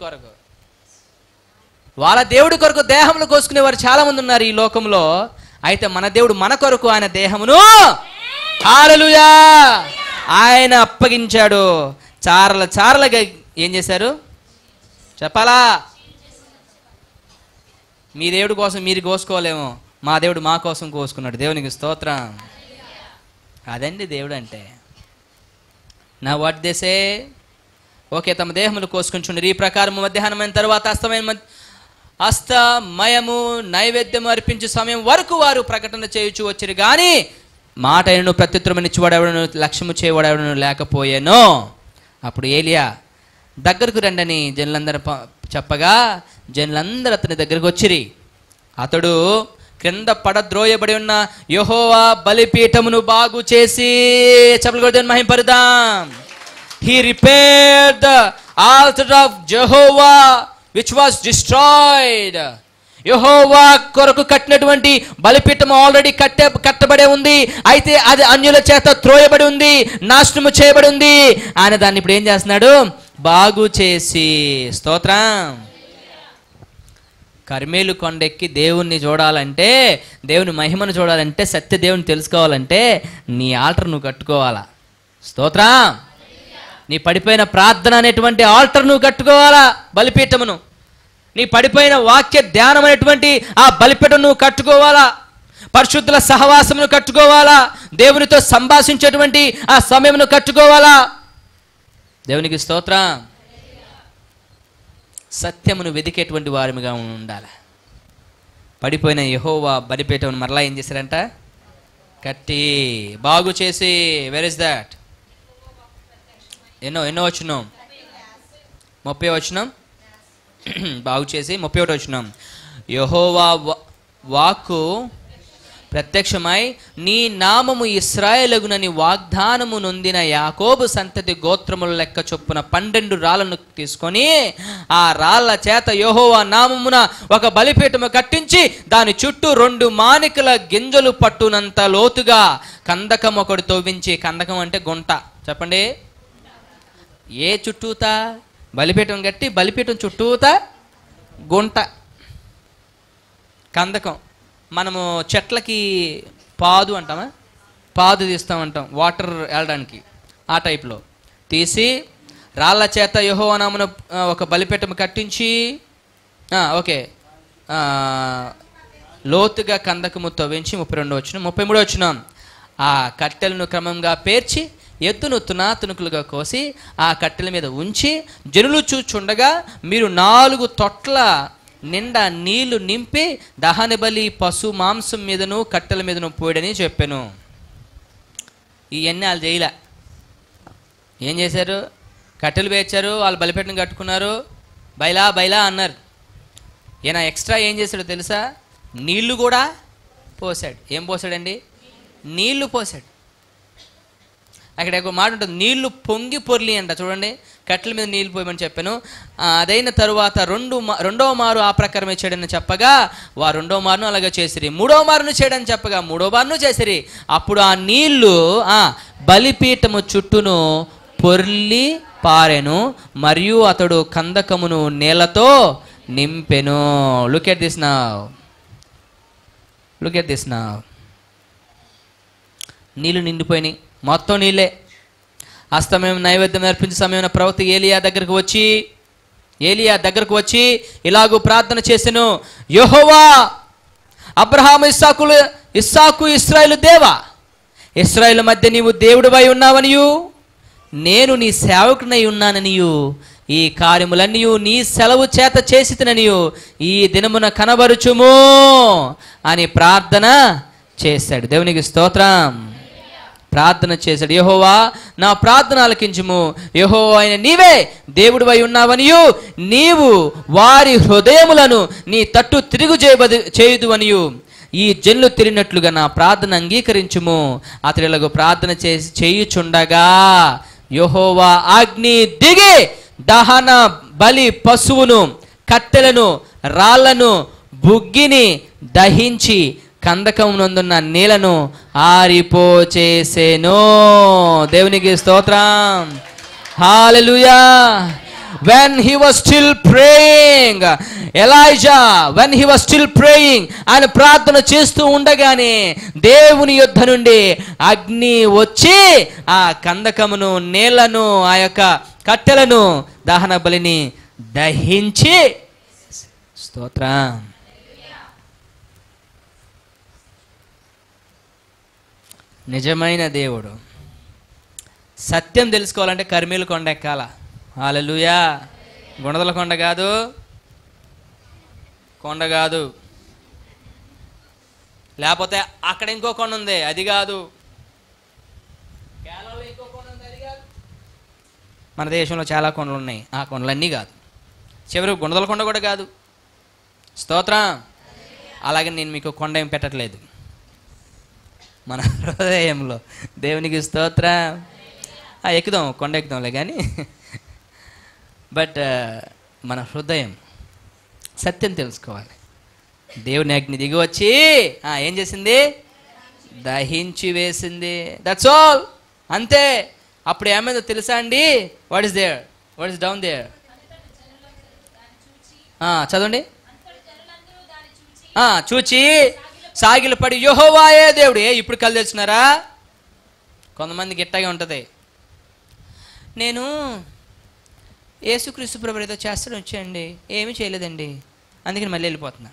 కొరకు దేహములు కోసుకునేవారు చాలామంది ఉన్నారు ఈ లోకంలో. అయితే మన దేవుడు మన కొరకు ఆయన దేహమును హల్లెలూయా ఆయన అప్పగించాడు. చారలుగా ఏం చేశారు చెప్పాలా? మీ దేవుడి కోసం మీరు కోసుకోలేమో, మా దేవుడు మా కోసం కోసుకున్నాడు. దేవునికి స్తోత్రం. అదండి దేవుడు అంటే. నా వాట్ దేసే ఓకే, తమ దేహములు కోసుకుంటున్నారు. ఈ ప్రకారం మధ్యాహ్నమైన తర్వాత అస్తమయము నైవేద్యం అర్పించే సమయం వరకు వారు ప్రకటన చేయుచు వచ్చారు. కానీ మాట అయినను ప్రత్యుత్తరమని ఇచ్చేవాడెవడను లక్ష్యము చేయవాడెవడను లేకపోయాను. అప్పుడు ఏలియా దగ్గరకు రండని జనులందరూ చెప్పగా జనులందరూ అతని దగ్గరకు వచ్చిరి. అతడు క్రింద పడద్రోయబడి ఉన్న యెహోవా బలిపీఠమును బాగు చేసి చెప్పలు మహింపరుదాం. He repaired the altar of Jehovah which was destroyed. యెహోవా కొరకు కట్టినటువంటి బలిపీఠం ఆల్రెడీ కట్టబడే ఉంది. అయితే అది అన్యుల చేత త్రోయబడి ఉంది, నాశనము చేయబడి ఉంది. ఆయన దాన్ని ఇప్పుడు ఏం చేస్తున్నాడు? బాగు చేసి. స్తోత్రం. కర్మేలు కొండెక్కి దేవుణ్ణి చూడాలంటే, దేవుని మహిమను చూడాలంటే, సత్య దేవుని తెలుసుకోవాలంటే నీ ఆల్టర్ నువ్వు కట్టుకోవాలా. స్తోత్రం. నీ పడిపోయిన ప్రార్థన అనేటువంటి ఆల్టర్ నువ్వు కట్టుకోవాలా, బలిపీఠమును. నీ పడిపోయిన వాక్య ధ్యానం అనేటువంటి ఆ బలిపీఠం నువ్వు కట్టుకోవాలా. పరిశుద్ధుల సహవాసమును కట్టుకోవాలా. దేవునితో సంభాషించేటువంటి ఆ సమయమును కట్టుకోవాలా. దేవునికి స్తోత్రం. సత్యమును వెదికేటువంటి వారిగా ఉండాలి. పడిపోయిన యెహోవా బలిపీఠమును మరలా ఏం చేశారంట? కట్టి బాగు చేసి. Where is that? ఎన్నో వచనం? 30 వచనం. బాగు చేసి 31 వచనం. యెహోవా వాక్కు ప్రత్యక్షమై నీ నామము ఇశ్రాయేలుగునని వాగ్దానము నొందిన యాకోబు సంతతి గోత్రముల లెక్క చొప్పున 12 రాళ్లను తీసుకొని ఆ రాళ్ల చేత యెహోవా నామమున ఒక బలిపీఠము కట్టించి దాని చుట్టూ 2 మానికల గింజలు పట్టునంత లోతుగా కందకం ఒకటి తవ్వించి. కందకం అంటే గుంట. చెప్పండి. ఏ చుట్టూతా? బలిపీఠం కట్టి బలిపీఠం చుట్టూతా గుంట, కందకం. మనము చెట్లకి పాదు అంటామా? పాదు తీస్తామంటాం వాటర్ వెళ్ళడానికి. ఆ టైప్లో తీసి రాళ్ళ చేత యెహోవా నామమున ఒక బలిపీఠం కట్టించి ఓకే లోతుగా కందకము తవ్వించి. 32 వచనం. 33 వచనం. ఆ కట్టెలను క్రమంగా పేర్చి ఎత్తును తునాతునుకులుగా కోసి ఆ కట్టెల మీద ఉంచి జనులు చూచుండగా మీరు 4 తొట్ల నిండా నీళ్లు నింపి దహన బలి పశు మాంసం మీదను కట్టెల మీదను పోయడని చెప్పాను. ఇవన్నీ వాళ్ళు చేయలే. ఏం చేశారు? కట్టెలు పేర్చారు, వాళ్ళు బలిపీఠం కట్టుకున్నారు, బైలా అన్నారు. ఈయన ఎక్స్ట్రా ఏం చేశాడో తెలుసా? నీళ్లు కూడా పోసాడు. ఏం పోసాడండి? నీళ్లు పోసాడు. అక్కడ ఒక మాట ఉంటుంది, నీళ్లు పొంగి పొర్లి అంట. చూడండి, కట్టెల మీద నీళ్ళు పోయమని చెప్పాను. అదైన తరువాత రెండవ మారు ఆ ప్రకారమే చేయడని చెప్పగా వారు 2వ మారును అలాగే చేసిరి. 3వ మారును చేయడని చెప్పగా 3వ మారును చేసిరి. అప్పుడు ఆ నీళ్లు బలిపీఠము చుట్టూను పొర్లి పారెను, మరియు అతడు కందకమును నీళ్లతో నింపెను. Look at this now. నీళ్లు నిండిపోయినాయి, మొత్తం నీళ్ళే. అస్తమయం నైవేద్యం అర్పించే సమయం ప్రవక్త ఏలియా దగ్గరకు వచ్చి ఇలాగూ ప్రార్థన చేసెను. యెహోవా అబ్రహాము ఇస్సాకు ఇశ్రాయేలు దేవా, ఇశ్రాయేలు మధ్య నీవు దేవుడివై ఉన్నావనియు నేను నీ సేవకునై ఉన్నాననియు ఈ కార్యములన్నీ నీ సెలవు చేత చేసితిననియు ఈ దినమున కనబరుచుము అని ప్రార్థన చేశాడు. దేవునికి స్తోత్రం. ప్రార్థన చేశాడు. యెహోవా నా ప్రార్థన ఆలకించుము, యెహోవా అయిన నీవే దేవుడివై ఉన్నావనియు నీవు వారి హృదయములను నీ తట్టు తిరుగు చేయుదు అనియు ఈ జనులు తిరిగినట్లుగా నా ప్రార్థన అంగీకరించుము. అతడిలకు ప్రార్థన చేయుచుండగా యెహోవా అగ్ని దిగి దహన బలి పశువును, కట్టెలను, రాళ్లను, బుగ్గిని దహించి కందకమునందున్న నీళ్లను ఆరిపోచేసెను. దేవునికి స్తోత్రం. హల్లెలూయా. When he was still praying, Elijah, when he was still praying, ఆయన ప్రార్థన చేస్తూ ఉండగానే దేవుని యొద్ద నుండి అగ్ని వచ్చి ఆ కందకమును, నీళ్లను, ఆ యొక్క కట్టెలను, దహన బలిని దహించి, స్తోత్రం. నిజమైన దేవుడు. సత్యం తెలుసుకోవాలంటే కర్మేలు కొండ ఎక్కాల. హల్లెలూయా. గుణదల కొండ కాదు, లేకపోతే అక్కడ ఇంకో కొండ ఉంది, అది కాదు. కేరళలో ఇంకో కొండ ఉంది, అది కాదు. మన దేశంలో చాలా కొండలు ఉన్నాయి, ఆ కొండలన్నీ కాదు. చివరికి గుణదల కొండ కూడా కాదు. స్తోత్రం. అలాగే నేను మీకు కొండ ఏం పెట్టట్లేదు, మన హృదయంలో. దేవునికి స్తోత్రం. ఎక్కుదాం, కొండ ఎక్కుదాంలే కానీ, బట్ మన హృదయం సత్యం తెలుసుకోవాలి. దేవుని అగ్ని దిగి వచ్చి ఏం చేసింది? దహించి వేసింది. దట్స్ ఆల్, అంతే. అప్పుడు ఏమైందో తెలుసా అండి? What is there, what is down there? చదవండి. చూచి సాగిలు పడి యెహోవాయే దేవుడు. ఇప్పుడు కళ్ళు తెచ్చినారా? కొంతమందికి ఇట్టగా ఉంటుంది. నేను యేసుక్రీస్తు ప్రభువు ఏదో చేస్తాడు వచ్చాయండి, ఏమీ చేయలేదండి, అందుకని మళ్ళీ వెళ్ళిపోతున్నా.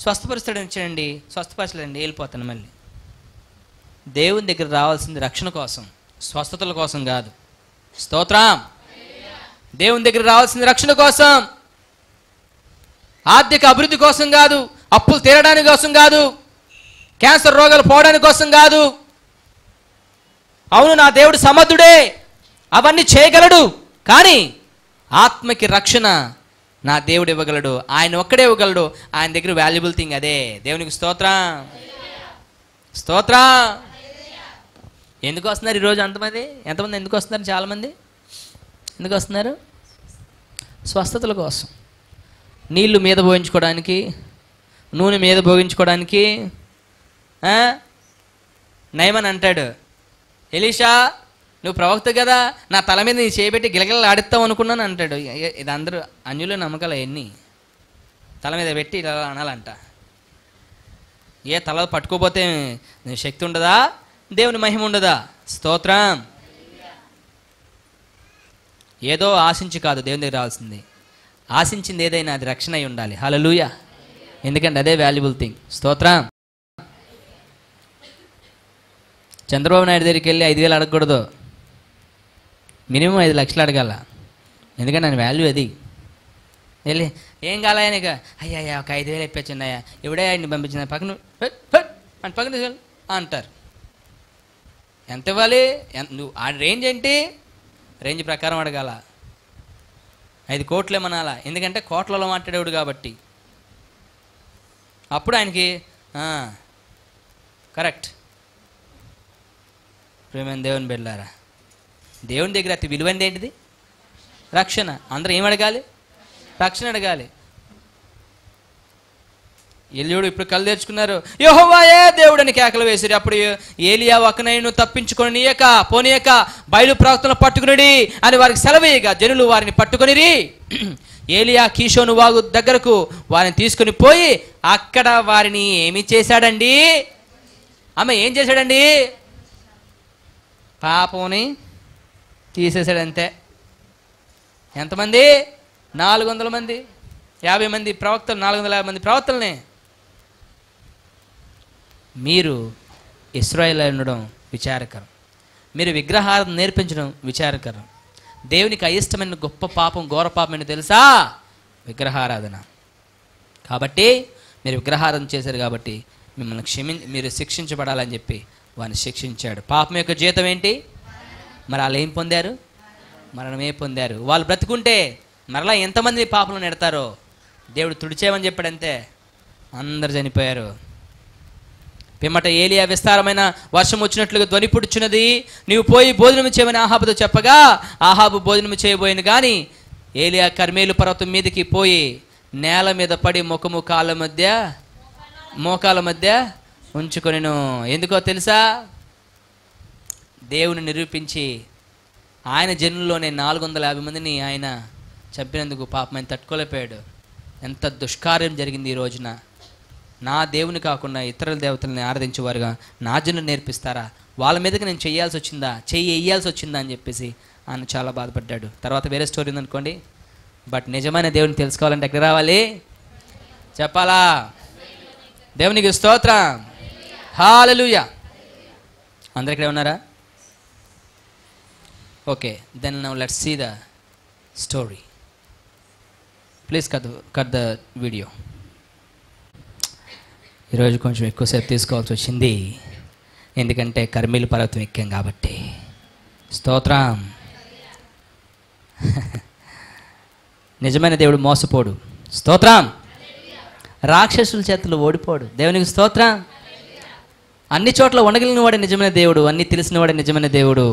స్వస్థపరుస్తాడని వచ్చాడండి, స్వస్థపరచలేదండి, వెళ్ళిపోతాను మళ్ళీ. దేవుని దగ్గర రావాల్సింది రక్షణ కోసం, స్వస్థతల కోసం కాదు. స్తోత్రం. దేవుని దగ్గర రావాల్సింది రక్షణ కోసం, ఆర్థిక అభివృద్ధి కోసం కాదు, అప్పులు తీరడానికి కోసం కాదు, క్యాన్సర్ రోగాలు పోవడానికి కోసం కాదు. అవును, నా దేవుడు సమర్థుడే, అవన్నీ చేయగలడు. కానీ ఆత్మకి రక్షణ నా దేవుడు ఇవ్వగలడు, ఆయన ఒక్కడే ఇవ్వగలడు. ఆయన దగ్గర వాల్యుబుల్ థింగ్ అదే. దేవునికి స్తోత్రం. స్తోత్రం. ఎందుకు వస్తున్నారు ఈరోజు ఎంతమంది ఎందుకు వస్తున్నారు? చాలామంది ఎందుకు వస్తున్నారు? స్వస్థతల కోసం. నీళ్లు మీద భోగించుకోవడానికి, నూనె మీద భోగించుకోవడానికి. నయమని అంటాడు, ఎలీషా నువ్వు ప్రవక్త కదా, నా తల మీద నీ చేయబెట్టి గిలగిలలు ఆడిస్తావు అనుకున్నాను అంటాడు. ఇది అందరూ అన్యుల నమ్మకాలు అవన్నీ. తల మీద పెట్టి ఇలా అనాలంట. తల పట్టుకోపోతే శక్తి ఉండదా? దేవుని మహిమ ఉండదా? స్తోత్రం. ఏదో ఆశించి కాదు దేవుని దగ్గర రావాల్సింది. ఆశించింది ఏదైనా అది రక్షణ అయి ఉండాలి. హల్లెలూయా. ఎందుకంటే అదే వాల్యుబుల్ థింగ్. స్తోత్రం. చంద్రబాబు నాయుడు దగ్గరికి వెళ్ళి 5,000 అడగకూడదు, మినిమం 5 లక్షలు అడగాల. ఎందుకంటే ఆయన వాల్యూ అది. వెళ్ళి ఏం కాలయా నీకు? అయ్యా ఒక 5,000 ఇప్పించున్నాయా, ఇవిడే ఆయన్ని పంపించిన పక్కన అని పక్కన అంటారు. ఎంత ఇవ్వాలి? నువ్వు ఆ రేంజ్ ఏంటి? రేంజ్ ప్రకారం అడగాల. 5 కోట్లు ఏమనాలా? ఎందుకంటే కోట్లలో మాట్లాడేవాడు కాబట్టి. అప్పుడు ఆయనకి కరెక్ట్. ప్రేమైన దేవుని బిడ్డలారా, దేవుని దగ్గర అతి విలువైనది ఏంటిది? రక్షణ. అందరూ ఏం అడగాలి? రక్షణ అడగాలి. ఎలియాడు ఇప్పుడు కళ్ళు తెచ్చుకున్నారు, యెహోవాయే దేవుడు అని కేకలు వేసిరి. అప్పుడు ఏలియా ఒకనైను తప్పించుకొని పోనీయక బయలు ప్రవక్తలను పట్టుకునిడి అని వారికి సెలవేయగా జనులు వారిని పట్టుకొనిరి. ఏలియా కీషోను వాగు దగ్గరకు వారిని తీసుకుని పోయి అక్కడ వారిని ఏమి చేశాడండి? ఏం చేశాడండి? పాపంని తీసేశాడంతే. ఎంతమంది? 400 మంది, 50 మంది ప్రవక్తలు, 450 మంది ప్రవక్తలనే. మీరు ఇశ్రాయేలు ఉండడం విచారకరం. మీరు విగ్రహారాధన నేర్పించడం విచారకరం. దేవునికి అయిష్టమైన గొప్ప పాపం, ఘోర పాపం ఏంటో తెలుసా? విగ్రహారాధన. కాబట్టి మీరు విగ్రహారాధన చేశారు కాబట్టి మిమ్మల్ని మీరు శిక్షించబడాలని చెప్పి వారిని శిక్షించాడు. పాపం యొక్క జీతం ఏంటి? మరి వాళ్ళు ఏం పొందారు? మరణమే పొందారు. వాళ్ళు బ్రతుకుంటే మరలా ఎంతమంది పాపంలో నెడతారో దేవుడు తుడిచేయమని చెప్పాడంతే. అందరు చనిపోయారు. పిమ్మట ఏలియా విస్తారమైన వర్షం వచ్చినట్లుగా ధ్వని పుడుచున్నది, నీవు పోయి భోజనం చేయమని ఆహాబుతో చెప్పగా ఆహాబు భోజనం చేయబోయిన కానీ ఏలియా కర్మేలు పర్వతం మీదకి పోయి నేల మీద పడి మోకాల మధ్య ఉంచుకొనెను. ఎందుకో తెలుసా? దేవుని నిరూపించి ఆయన జనుల్లోనే 450 మందిని ఆయన చంపినందుకు పాపం ఆయన తట్టుకోలేకపోయాడు. ఎంత దుష్కార్యం జరిగింది ఈ రోజున. నా దేవుని కాకుండా ఇతరుల దేవతల్ని ఆరాధించేవారుగా నా జనులు నేర్పిస్తారా? వాళ్ళ మీదకి నేను వెయ్యాల్సి వచ్చిందా అని చెప్పేసి ఆయన చాలా బాధపడ్డాడు. తర్వాత వేరే స్టోరీ ఉందనుకోండి. బట్ నిజమైన దేవుని తెలుసుకోవాలంటే ఎక్కడ రావాలి? చెప్పాలా? దేవునికి స్తోత్రం, హల్లెలూయా. అందరు ఇక్కడే ఉన్నారా? Okay, then now let's see the story. Please cut the video. ఈరోజు కొంచెం ఎక్కువసేపు తీసుకోవాల్సి వచ్చింది, ఎందుకంటే కర్మేలు పర్వతం ఎక్కాం కాబట్టి. స్తోత్రం. నిజమైన దేవుడు మోసపోడు. స్తోత్రం. రాక్షసుల చేతులు ఓడిపోడు. దేవునికి స్తోత్రం. అన్ని చోట్ల ఉండగలిగిన వాడే నిజమైన దేవుడు, అన్ని తెలిసిన వాడే నిజమైన దేవుడు.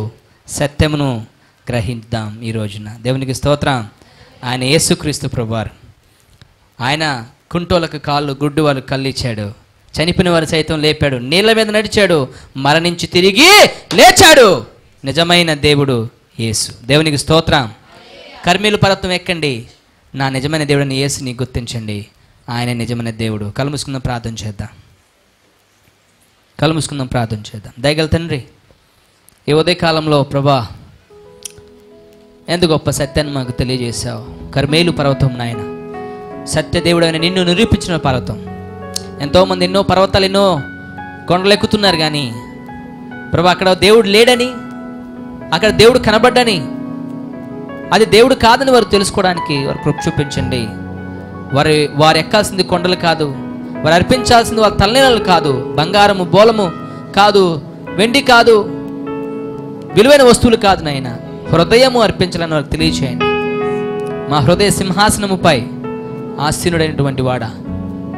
సత్యమును గ్రహిద్దాం ఈ రోజున. దేవునికి స్తోత్రం. ఆయన యేసుక్రీస్తు ప్రభువారు. ఆయన కుంటోలకు కాళ్ళు, గుడ్డు వాళ్ళకు కళ్ళు ఇచ్చాడు, చనిపోయిన వారు సైతం లేపాడు, నీళ్ళ మీద నడిచాడు, మరణించి తిరిగి లేచాడు. నిజమైన దేవుడు యేసు. దేవునికి స్తోత్రం. కర్మేలు పర్వతం ఎక్కండి, నా నిజమైన దేవుడిని యేసుని గుర్తించండి. ఆయన నిజమైన దేవుడు. కళ్ళు మూసుకుందాం, ప్రార్థన చేద్దాం. దయగల తండ్రి, ఈ ఉదయకాలంలో ప్రభా ఎంత గొప్ప సత్యాన్ని మాకు తెలియజేశావు. కర్మేలు పర్వతం నాయన, సత్యదేవుడు అయిన నిన్ను నిరూపించిన పర్వతం. ఎంతోమంది ఎన్నో పర్వతాలు, ఎన్నో కొండలు ఎక్కుతున్నారు కానీ ప్రభా అక్కడ దేవుడు లేడని, అక్కడ దేవుడు కనబడ్డని, అది దేవుడు కాదని వారు తెలుసుకోవడానికి వారు కృప చూపించండి. వారు ఎక్కాల్సింది కొండలు కాదు, వారు అర్పించాల్సింది వాళ్ళ తలనీళ్ళు కాదు, బంగారము బోలము కాదు, వెండి కాదు, విలువైన వస్తువులు కాదు నాయన, హృదయము అర్పించాలని వారికి తెలియచేయండి. మా హృదయ సింహాసనముపై ఆసీనుడైనటువంటి వాడా,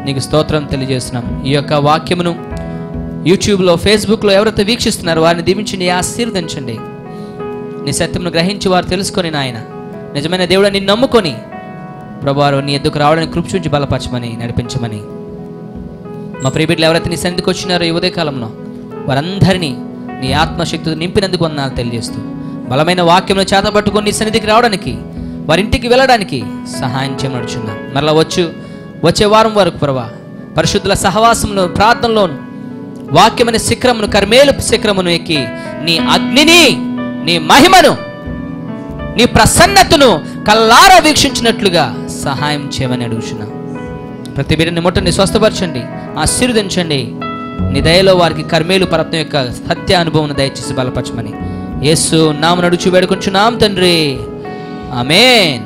నీకు స్తోత్రం తెలియజేస్తున్నాం. ఈ యొక్క వాక్యమును యూట్యూబ్లో, ఫేస్బుక్లో ఎవరైతే వీక్షిస్తున్నారో వారిని దీవించండి, ఆశీర్వదించండి. నీ సత్యమును గ్రహించి వారు తెలుసుకొని నాయన నిజమైన దేవుడు నిన్ను నమ్ముకొని ప్రభువారు నీ ఎద్దుకు రావడానికి కృప చూచి బలపరచమని, నడిపించమని. మా ప్రియబిడ్డలు ఎవరైతే నీ సన్నిధికి వచ్చినారో ఈ ఉదయకాలంలో వారందరినీ నీ ఆత్మశక్తితో నింపినందుకు వందనాలు తెలియజేస్తూ, బలమైన వాక్యంలో చేతపట్టుకొని నీ సన్నిధికి రావడానికి, వారింటికి వెళ్ళడానికి సహాయం చేయమనుచున్నాం. మరలా వచ్చే వారం వరకు ప్రభా పరిశుద్ధుల సహవాసంలో, ప్రార్థనలోను, వాక్యమైన శిఖరమును, కర్మేలు శిఖరమును ఎక్కి నీ అగ్నిని, నీ మహిమను, నీ ప్రసన్నతను కల్లారా వీక్షించినట్లుగా సహాయం చేయమని అడుగుచున్నాం. ప్రతి బిడ్డని ముట్టండి, స్వస్థపరచండి, ఆశీర్వదించండి. నీ దయలో వారికి కర్మేలు పర్వతం యొక్క సత్య అనుభవం దయచేసి బలపరచమని యేసు నామమున అడుగుచు వేడుకొంచున్నాం తండ్రి. ఆమేన్.